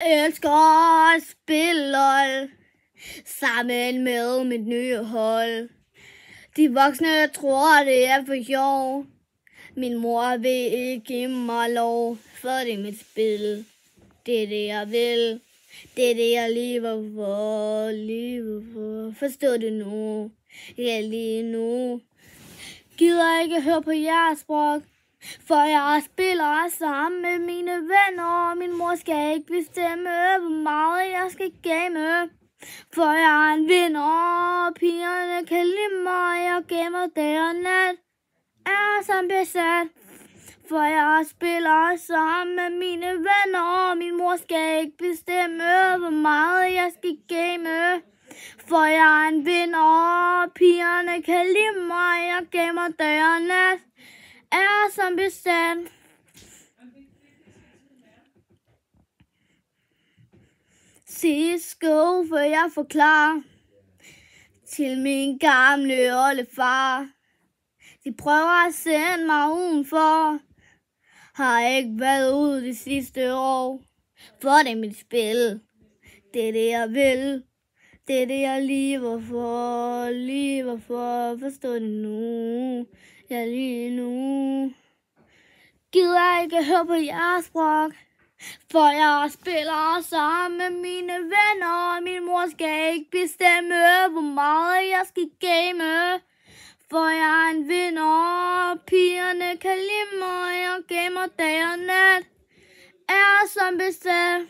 Elsker at spille LOL sammen med mit nye hold. De voksne tror, det er for sjov. Min mor vil ikke give mig lov, for det er mit spil. Det er det, jeg vil. Det er det, jeg lever for. Forstår du nu? Ja, lige nu. Gider ikke høre på jeres sprog, for jeg spiller sammen med mine venner. Min mor skal ikke bestemme, hvor meget jeg skal game. For jeg er en vinder, pigerne kan lide mig. Jeg gamer dag og nat, er som besat. For jeg spiller sammen med mine venner. Min mor skal ikke bestemme, hvor meget jeg skal game. For jeg er en vinder, pigerne kan lide mig. Jeg gamer dag og nat, er som besat. CSGO, for jeg forklarer til min gamle oldefar. De prøver at sende mig udenfor. Har ikke været ude de sidste år. For det er mit spil. Det er det, jeg vil. Det er det, jeg lever for. Forstår det nu? Ja, lige nu. Gider ikke høre på jeres sprog, for jeg spiller sammen med mine venner. Min mor skal ikke bestemme, hvor meget jeg skal game. For jeg er en vinder, pigerne kan lide mig. Jeg gamer dag og nat, er som besat.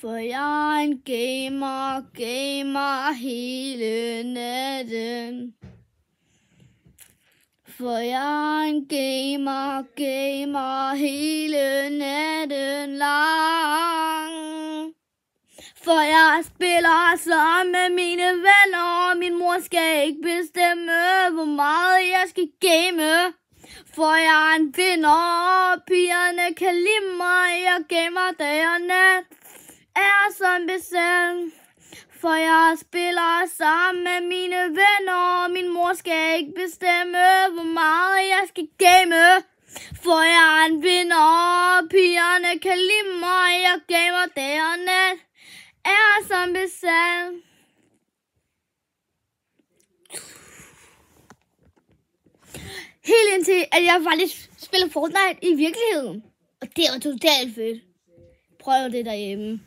For jeg er en gamer hele natten. For jeg er en gamer hele natten lang. For jeg spiller sammen med mine venner. Min mor skal ikke bestemme, hvor meget jeg skal game. For jeg er en vinder, pigerne kan lide mig. Jeg gamer dag og nat, er som besat. For jeg spiller sammen med mine venner. Min mor skal ikke bestemme, hvor meget jeg skal game. For jeg er en vinder, pigerne kan lide mig. Jeg gamer dag og nat, er som besat. Helt indtil, at jeg faktisk spiller Fortnite i virkeligheden. Og det var totalt fedt. Prøv det derhjemme.